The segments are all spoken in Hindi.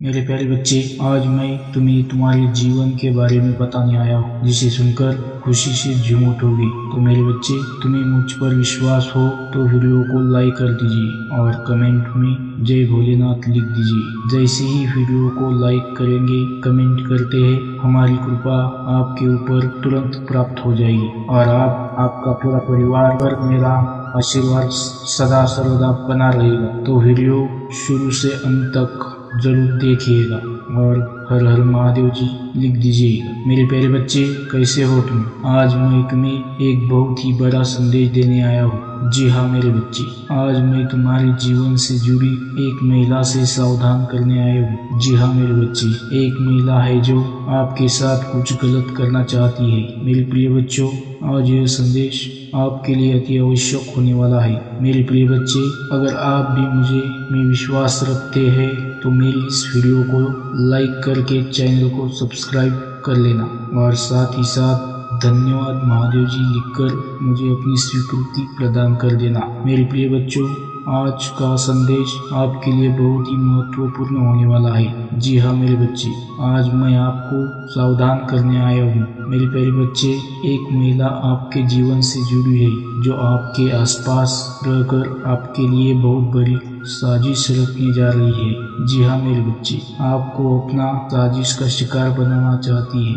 मेरे प्यारे बच्चे, आज मैं तुम्हें तुम्हारे जीवन के बारे में बताने आया हूँ, जिसे सुनकर खुशी से झूम उठोगे। तो मेरे बच्चे, तुम्हें मुझ पर विश्वास हो तो वीडियो को लाइक कर दीजिए और कमेंट में जय भोलेनाथ लिख दीजिए। जैसे ही वीडियो को लाइक करेंगे, कमेंट करते हैं, हमारी कृपा आपके ऊपर तुरंत प्राप्त हो जाएगी और आपका पूरा परिवार पर मेरा आशीर्वाद सदा सर्वदा बना रहेगा। तो वीडियो शुरू से अंत तक जरूर देखिएगा और हर हर महादेव जी लिख दीजिएगा। मेरे प्यारे बच्चे, कैसे हो तुम? आज मैं तुम्हें एक बहुत ही बड़ा संदेश देने आया हूँ। जी हाँ मेरे बच्चे, आज मैं तुम्हारे जीवन से जुड़ी एक महिला से सावधान करने आया हूँ। जी हाँ मेरे बच्चे, एक महिला है जो आपके साथ कुछ गलत करना चाहती है। मेरे प्रिय बच्चों, आज यह संदेश आपके लिए अति आवश्यक होने वाला है। मेरे प्रिय बच्चे, अगर आप भी मुझे में विश्वास रखते हैं तो मेरी इस वीडियो को लाइक करके चैनल को सब्सक्राइब कर लेना और साथ ही साथ धन्यवाद महादेव जी लिखकर मुझे अपनी स्वीकृति प्रदान कर देना। मेरे प्रिय बच्चों, आज का संदेश आपके लिए बहुत ही महत्वपूर्ण होने वाला है। जी हाँ मेरे बच्चे, आज मैं आपको सावधान करने आया हूँ। मेरे प्यारे बच्चे, एक महिला आपके जीवन से जुड़ी है जो आपके आसपास रहकर आपके लिए बहुत बड़ी साजिश रखने जा रही है। जी हाँ मेरे बच्चे, आपको अपना साजिश का शिकार बनाना चाहती है।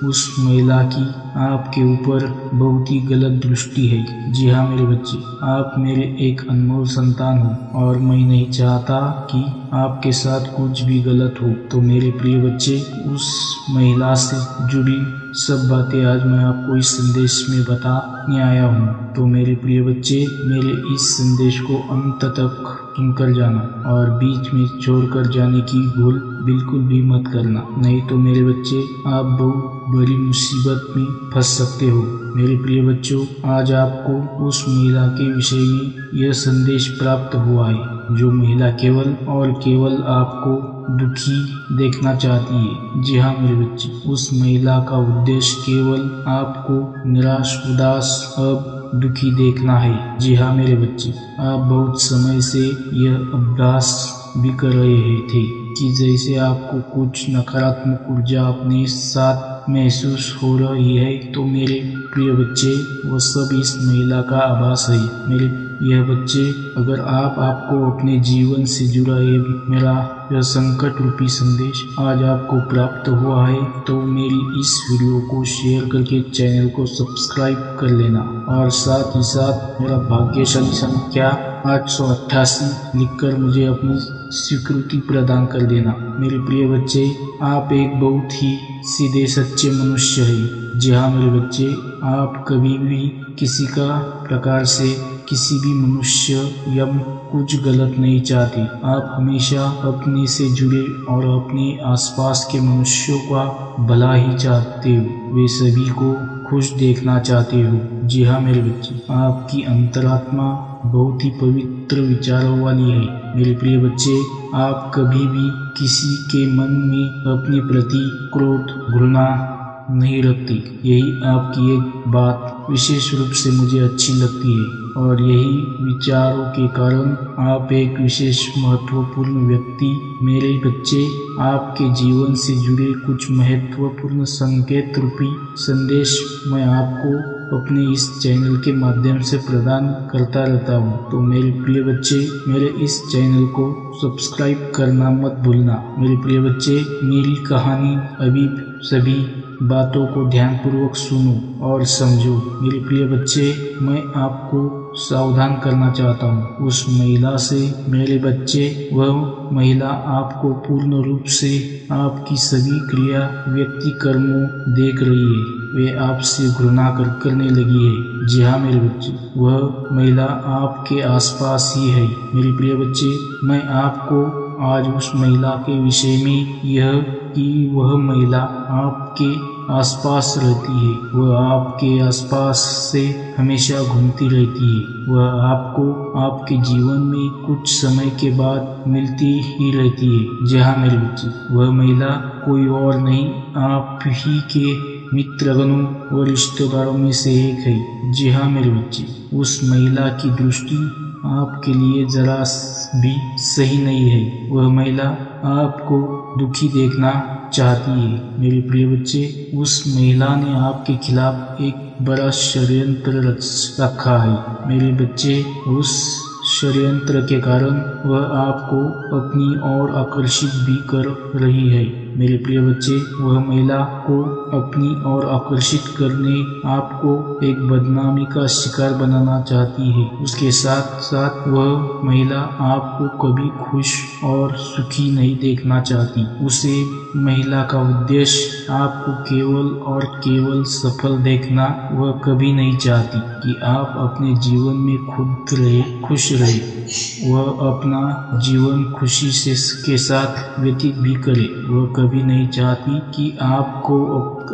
उस महिला की आपके ऊपर बहुत ही गलत दृष्टि है। जी हाँ मेरे बच्चे, आप मेरे एक अनमोल संतान हो और मैं नहीं चाहता कि आपके साथ कुछ भी गलत हो। तो मेरे प्रिय बच्चे, उस महिला से जुड़ी सब बातें आज मैं आपको इस संदेश में बताने आया हूँ। तो मेरे प्रिय बच्चे, मेरे इस संदेश को अंत तक सुनकर जाना और बीच में छोड़कर जाने की भूल बिल्कुल भी मत करना, नहीं तो मेरे बच्चे आप बहुत बड़ी मुसीबत में फंस सकते हो। मेरे प्रिय बच्चों, आज आपको उस महिला के विषय में यह संदेश प्राप्त हुआ है जो महिला केवल और केवल आपको दुखी देखना चाहती है। जी हाँ मेरे बच्चे, उस महिला का उद्देश्य केवल आपको निराश, उदास, अब दुखी देखना है। जी हाँ मेरे बच्चे, आप बहुत समय से यह अभ्यास भी कर रहे थे कि जैसे आपको कुछ नकारात्मक ऊर्जा अपने साथ महसूस हो रही है। तो मेरे प्रिय बच्चे, वो सब इस महिला का आभास है। मेरे यह बच्चे, अगर आपको अपने जीवन से जुड़ा मेरा यह संकट रूपी संदेश आज आपको प्राप्त हुआ है तो मेरी इस वीडियो को शेयर करके चैनल को सब्सक्राइब कर लेना और साथ ही साथ मेरा भाग्यशाली संख्या 888 लिखकर मुझे अपनी स्वीकृति प्रदान कर देना। मेरे प्रिय बच्चे, आप एक बहुत ही सीधे सच्चे मनुष्य हैं। जी हाँ मेरे बच्चे, आप कभी भी किसी का प्रकार से किसी भी मनुष्य या कुछ गलत नहीं चाहते। आप हमेशा अपने से जुड़े और अपने आसपास के मनुष्यों का भला ही चाहते हो, वे सभी को खुश देखना चाहते हो। जी हाँ मेरे बच्चे, आपकी अंतरात्मा बहुत ही पवित्र विचारों वाली है। मेरे प्रिय बच्चे, आप कभी भी किसी के मन में अपने प्रति क्रोध, घृणा नहीं रखती। यही आपकी एक बात विशेष रूप से मुझे अच्छी लगती है और यही विचारों के कारण आप एक विशेष महत्वपूर्ण व्यक्ति। मेरे बच्चे, आपके जीवन से जुड़े कुछ महत्वपूर्ण संकेत रूपी संदेश मैं आपको अपने इस चैनल के माध्यम से प्रदान करता रहता हूँ। तो मेरे प्रिय बच्चे, मेरे इस चैनल को सब्सक्राइब करना मत भूलना। मेरे प्रिय बच्चे, मेरी कहानी अभी सभी बातों को ध्यानपूर्वक सुनो और समझो। मेरे प्रिय बच्चे, मैं आपको सावधान करना चाहता हूँ उस महिला से। मेरे बच्चे, वह महिला आपको पूर्ण रूप से आपकी सभी क्रिया, व्यक्ति, कर्मों देख रही है। वे आपसे घृणा करने लगी है। जी हाँ मेरे बच्चे, वह महिला आपके आसपास ही है। मेरे प्रिय बच्चे, मैं आपको आज उस महिला के विषय में यह कि वह महिला आपके आसपास रहती है, वह आपके आसपास से हमेशा घूमती रहती है। वह आपको आपके जीवन में कुछ समय के बाद मिलती ही रहती है। जी हाँ मेरे बच्चे, वह महिला कोई और नहीं, आप ही के मित्रगणों और रिश्तेदारों में से एक है। जी हाँ मेरे बच्चे, उस महिला की दृष्टि आपके लिए जरा भी सही नहीं है। वह महिला आपको दुखी देखना चाहती है। मेरे प्रिय बच्चे, उस महिला ने आपके खिलाफ एक बड़ा षड्यंत्र रखा है। मेरे बच्चे, उस षड्यंत्र के कारण वह आपको अपनी ओर आकर्षित भी कर रही है। मेरे प्रिय बच्चे, वह महिला को अपनी ओर आकर्षित करने आपको एक बदनामी का शिकार बनाना चाहती है। उसके साथ साथ वह महिला आपको कभी खुश और सुखी नहीं देखना चाहती। उसे महिला का उद्देश्य आपको केवल और केवल सफल देखना। वह कभी नहीं चाहती कि आप अपने जीवन में खुश रहे। वह अपना जीवन खुशी से के साथ व्यतीत भी करे। वह कभी नहीं चाहती कि आपको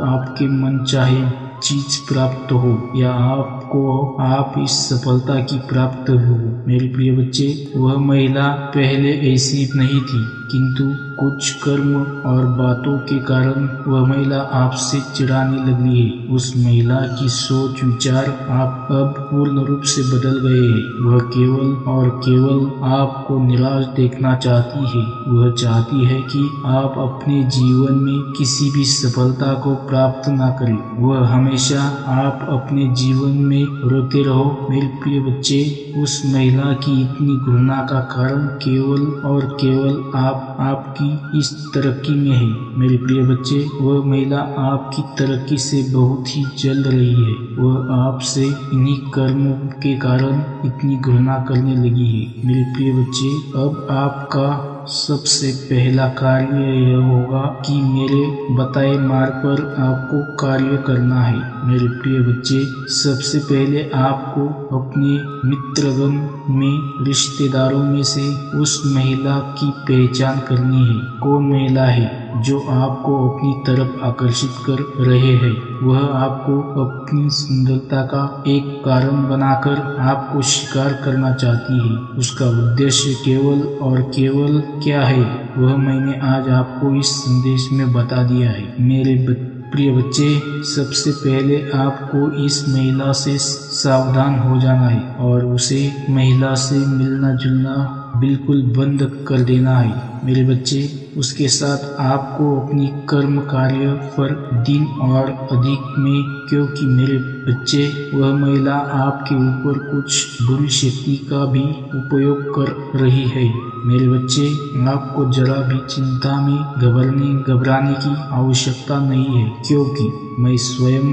आपके मनचाहे चीज प्राप्त हो या आप इस सफलता की प्राप्त हो। मेरे प्रिय बच्चे, वह महिला पहले ऐसी नहीं थी, किंतु कुछ कर्म और बातों के कारण वह महिला आपसे चिढ़ाने लगी है। उस महिला की सोच विचार आप अब पूर्ण रूप से बदल गए हैं। वह केवल और केवल आपको निराश देखना चाहती है। वह चाहती है कि आप अपने जीवन में किसी भी सफलता को प्राप्त न करें। वह हमेशा आप अपने जीवन में रोते रहो। मेरे प्रिय बच्चे, उस महिला की इतनी घृणा का कारण केवल और केवल आपकी इस तरक्की में है। मेरे प्रिय बच्चे, वह महिला आपकी तरक्की से बहुत ही जल रही है। वह आपसे इन्हीं कर्मों के कारण इतनी घृणा करने लगी है। मेरे प्रिय बच्चे, अब आपका सबसे पहला कार्य यह होगा कि मेरे बताए मार्ग पर आपको कार्य करना है। मेरे प्रिय बच्चे, सबसे पहले आपको अपने मित्रगण में रिश्तेदारों में से उस महिला की पहचान करनी है। कौन महिला है जो आपको अपनी तरफ आकर्षित कर रहे हैं। वह आपको अपनी सुंदरता का एक कारण बनाकर आपको शिकार करना चाहती है। उसका उद्देश्य केवल और केवल क्या है, वह मैंने आज आपको इस संदेश में बता दिया है। मेरे प्रिय बच्चे, सबसे पहले आपको इस महिला से सावधान हो जाना है और उसे महिला से मिलना जुलना बिल्कुल बंद कर देना है। मेरे बच्चे, उसके साथ आपको अपनी कर्म कार्य पर दिन और अधिक में, क्योंकि मेरे बच्चे, वह महिला आपके ऊपर कुछ बुरी शक्ति का भी उपयोग कर रही है। मेरे बच्चे, आपको जरा भी चिंता में घबराने की आवश्यकता नहीं है, क्योंकि मैं स्वयं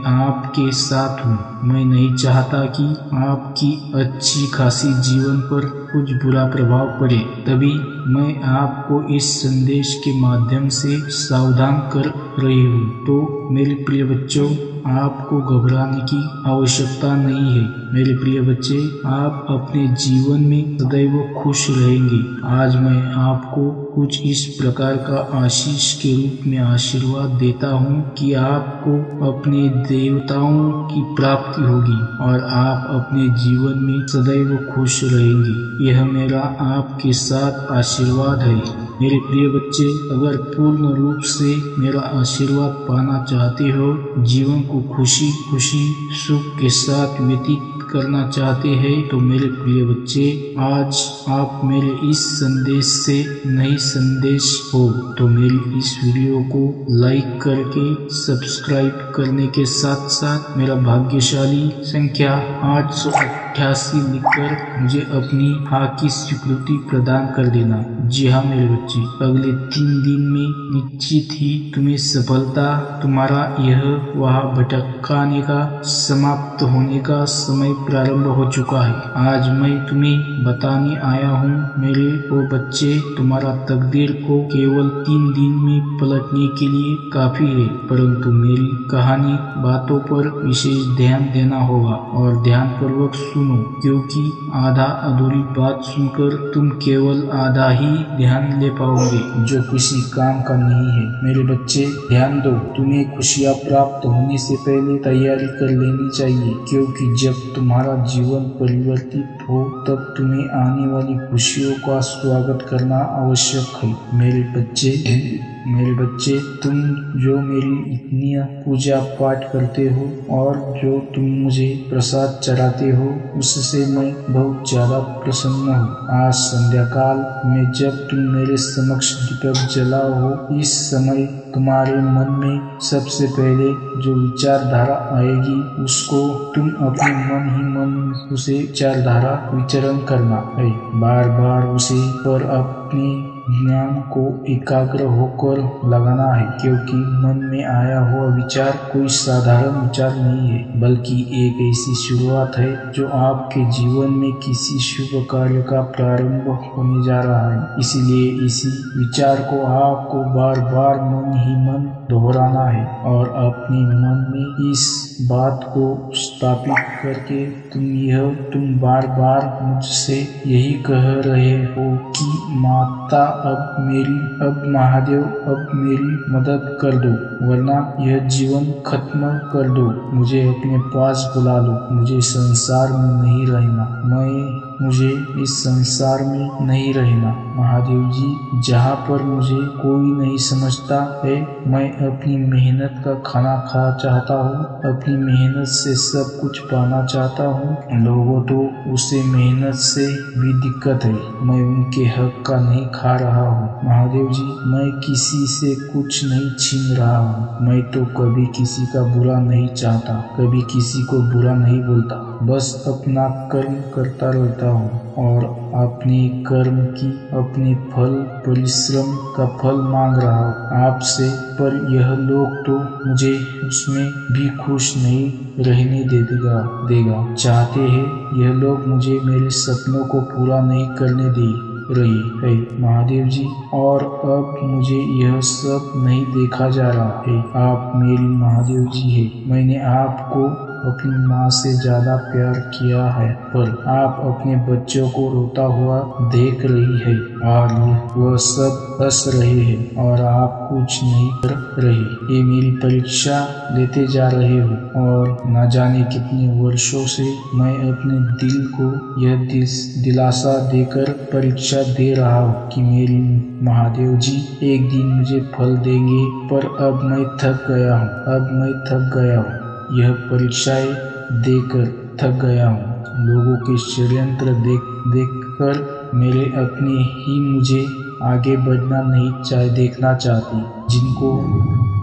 आपके साथ हूँ। मैं नहीं चाहता कि आपकी अच्छी खासी जीवन पर कुछ बुरा प्रभाव पड़े, तभी मैं आपको इस संदेश के माध्यम से सावधान कर रही हूँ। तो मेरे प्रिय बच्चों, आपको घबराने की आवश्यकता नहीं है। मेरे प्रिय बच्चे, आप अपने जीवन में सदैव खुश रहेंगे। आज मैं आपको कुछ इस प्रकार का आशीष के रूप में आशीर्वाद देता हूँ कि आपको अपने देवताओं की प्राप्ति होगी और आप अपने जीवन में सदैव खुश रहेंगे। यह मेरा आपके साथ आशीर्वाद है। मेरे प्रिय बच्चे, अगर पूर्ण रूप से मेरा आशीर्वाद पाना चाहते हो, जीवन को खुशी खुशी सुख के साथ व्यतीत करना चाहते हैं, तो मेरे प्रिय बच्चे, आज आप मेरे इस संदेश से नई संदेश हो तो मेरी इस वीडियो को लाइक करके सब्सक्राइब करने के साथ साथ मेरा भाग्यशाली संख्या 888 लिखकर मुझे अपनी हाँ की स्वीकृति प्रदान कर देना। जी हाँ मेरे बच्चे, अगले 3 दिन में निश्चित ही तुम्हें सफलता, तुम्हारा यह वहाँ भटकाने का समाप्त होने का समय प्रारंभ हो चुका है। आज मैं तुम्हें बताने आया हूँ मेरे वो बच्चे, तुम्हारा तकदीर को केवल 3 दिन में पलटने के लिए काफी है, परंतु मेरी कहानी बातों पर विशेष ध्यान देना होगा और ध्यान पूर्वक सुनो, क्योंकि आधा अधूरी बात सुनकर तुम केवल आधा ही ध्यान ले पाओगे, जो किसी काम का नहीं है। मेरे बच्चे ध्यान दो, तुम्हें खुशियाँ प्राप्त होने से पहले तैयारी कर लेनी चाहिए, क्योंकि जब तुम्हारा जीवन परिवर्तित हो तब तुम्हें आने वाली खुशियों का स्वागत करना आवश्यक है। मेरे बच्चे, तुम जो मेरी इतनी पूजा पाठ करते हो और जो तुम मुझे प्रसाद चढ़ाते हो, उससे मैं बहुत ज्यादा प्रसन्न हूँ। आज संध्या काल में जब तुम मेरे समक्ष दीपक जलाओ हो, इस समय तुम्हारे मन में सबसे पहले जो विचारधारा आएगी, उसको तुम अपने मन ही मन उसे विचारधारा विचरण करना है। बार बार उसे पर अपने ध्यान को एकाग्र होकर लगाना है, क्योंकि मन में आया हुआ विचार कोई साधारण विचार नहीं है, बल्कि एक ऐसी शुरुआत है जो आपके जीवन में किसी शुभ कार्य का प्रारंभ होने जा रहा है। इसलिए इसी विचार को आपको बार बार मन ही मन दोहराना है और अपने मन में इस बात को स्थापित करके तुम बार बार मुझसे यही कह रहे हो कि माता अब महादेव अब मेरी मदद कर दो, वरना यह जीवन खत्म कर दो, मुझे अपने पास बुला लो, मुझे संसार में नहीं रहना, मुझे इस संसार में नहीं रहना। महादेव जी, जहाँ पर मुझे कोई नहीं समझता है, मैं अपनी मेहनत का खाना खाना चाहता हूँ, अपनी मेहनत से सब कुछ पाना चाहता हूँ। लोगों तो उसे मेहनत से भी दिक्कत है, मैं उनके हक का नहीं खा रहा हूँ। महादेव जी, मैं किसी से कुछ नहीं छीन रहा हूँ, मैं तो कभी किसी का बुरा नहीं चाहता, कभी किसी को बुरा नहीं बोलता, बस अपना कर्म करता रहता हूँ और अपने कर्म की अपने परिश्रम का फल मांग रहा हूँ आपसे। पर यह लोग तो मुझे उसमें भी खुश नहीं रहने देगा। चाहते हैं यह लोग मुझे मेरे सपनों को पूरा नहीं करने दे रही है महादेव जी, और अब मुझे यह सब नहीं देखा जा रहा है। आप मेरी महादेव जी है। मैंने आपको अपनी माँ से ज्यादा प्यार किया है, पर आप अपने बच्चों को रोता हुआ देख रही है और वह सब हंस रहे हैं और आप कुछ नहीं कर रहे। ये मेरी परीक्षा लेते जा रहे हो और न जाने कितने वर्षों से मैं अपने दिल को यह दिलासा देकर परीक्षा दे रहा हूँ कि मेरी महादेव जी एक दिन मुझे फल देंगे, पर अब मैं थक गया हूँ। यह परीक्षाएं देकर थक गया हूँ। लोगों के षड्यंत्र देखकर मेरे अपने ही मुझे आगे बढ़ना नहीं देखना चाहती। जिनको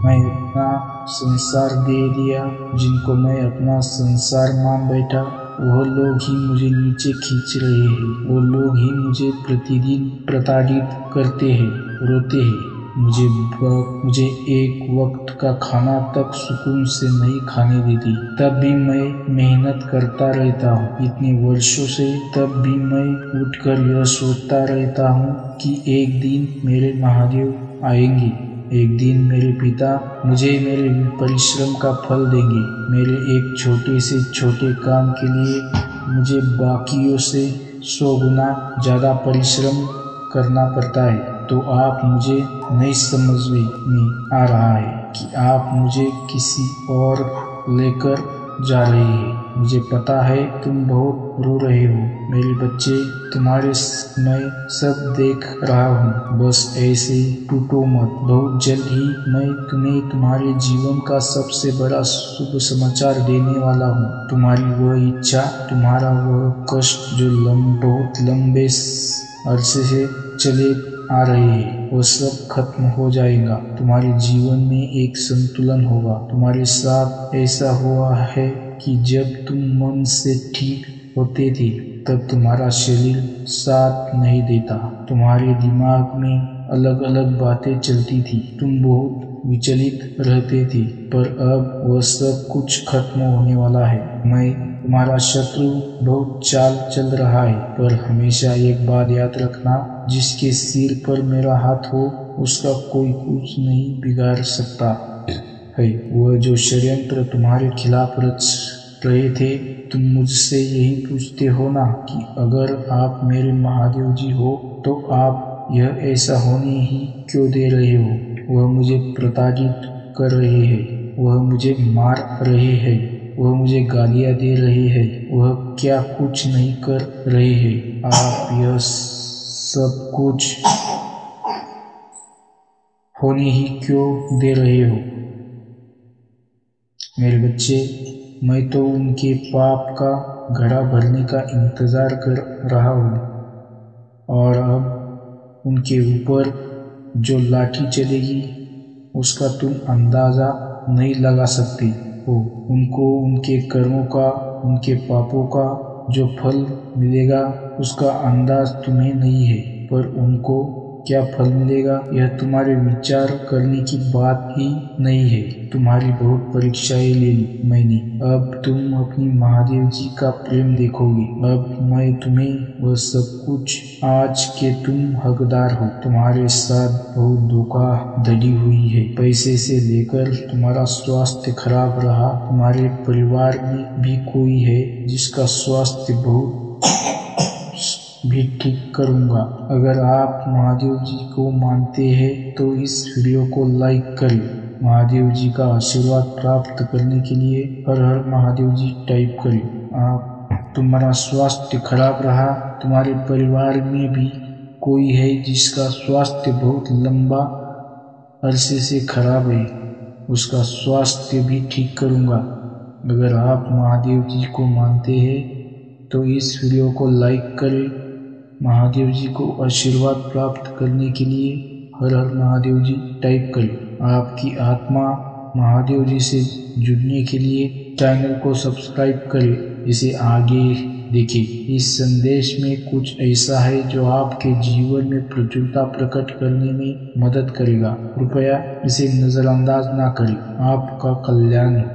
मैं अपना संसार दे दिया, जिनको मैं अपना संसार मान बैठा, वह लोग ही मुझे नीचे खींच रहे हैं। वो लोग ही मुझे प्रतिदिन प्रताड़ित करते हैं, रोते हैं। मुझे एक वक्त का खाना तक सुकून से नहीं खाने देती, तब भी मैं मेहनत करता रहता हूँ इतने वर्षों से। तब भी मैं उठकर यह सोचता रहता हूँ कि एक दिन मेरे महादेव आएंगे, एक दिन मेरे पिता मुझे मेरे परिश्रम का फल देंगे। मेरे एक छोटे से छोटे काम के लिए मुझे बाकियों से 100 गुना ज्यादा परिश्रम करना पड़ता है। तो आप मुझे नहीं समझ में आ रहा है कि आप मुझे किसी और लेकर जा रहे हैं। मुझे पता है तुम बहुत रो रहे हो मेरे बच्चे, तुम्हारे मैं सब देख रहा हूँ, बस ऐसे टूटो मत। बहुत जल्द ही मैं तुम्हें तुम्हारे जीवन का सबसे बड़ा शुभ समाचार देने वाला हूँ। तुम्हारी वह इच्छा, तुम्हारा वह कष्ट जो बहुत लंबे अरसे से चले आ रहे हैं, वो सब खत्म हो जाएगा। तुम्हारे जीवन में एक संतुलन होगा। तुम्हारे साथ ऐसा हुआ है कि जब तुम मन से ठीक होते थे, तब तुम्हारा शरीर साथ नहीं देता। तुम्हारे दिमाग में अलग अलग बातें चलती थी, तुम बहुत विचलित रहते थे, पर अब वह सब कुछ खत्म होने वाला है। मैं तुम्हारा शत्रु बहुत चाल चल रहा है, पर हमेशा एक बात याद रखना, जिसके सिर पर मेरा हाथ हो उसका कोई कुछ नहीं बिगाड़ सकता है। वह जो षड्यंत्र तुम्हारे खिलाफ रच रहे थे, तुम मुझसे यही पूछते हो ना कि अगर आप मेरे महादेव जी हो तो आप यह ऐसा होने ही क्यों दे रहे हो। वह मुझे प्रताड़ित कर रहे हैं, वह मुझे मार रहे हैं, वह मुझे गालियां दे रहे हैं, वह क्या कुछ नहीं कर रहे हैं। आप यह सब कुछ होने ही क्यों दे रहे हो? मेरे बच्चे, मैं तो उनके पाप का घड़ा भरने का इंतजार कर रहा हूँ, और अब उनके ऊपर जो लाठी चलेगी उसका तुम अंदाजा नहीं लगा सकते हो। उनको उनके कर्मों का, उनके पापों का जो फल मिलेगा उसका अंदाज तुम्हें नहीं है, पर उनको क्या फल मिलेगा यह तुम्हारे विचार करने की बात ही नहीं है। तुम्हारी बहुत परीक्षाएं ले ली मैंने, अब तुम अपनी महादेव जी का प्रेम देखोगे। अब मैं तुम्हें वह सब कुछ आज के तुम हकदार हो। तुम्हारे साथ बहुत धोखाधड़ी हुई है, पैसे से लेकर तुम्हारा स्वास्थ्य खराब रहा। तुम्हारे परिवार में भी कोई है जिसका स्वास्थ्य बहुत भी ठीक करूंगा। अगर आप महादेव जी को मानते हैं तो इस वीडियो को लाइक करें। महादेव जी का आशीर्वाद प्राप्त करने के लिए हर हर महादेव जी टाइप करें। तुम्हारा स्वास्थ्य खराब रहा, तुम्हारे परिवार में भी कोई है जिसका स्वास्थ्य बहुत लंबा अरसे से खराब है, उसका स्वास्थ्य भी ठीक करूंगा। अगर आप महादेव जी को मानते हैं तो इस वीडियो को लाइक करें। महादेव जी को आशीर्वाद प्राप्त करने के लिए हर हर महादेव जी टाइप करें। आपकी आत्मा महादेव जी से जुड़ने के लिए चैनल को सब्सक्राइब करें, इसे आगे देखें। इस संदेश में कुछ ऐसा है जो आपके जीवन में प्रचुरता प्रकट करने में मदद करेगा। कृपया इसे नजरअंदाज ना करें। आपका कल्याण हो।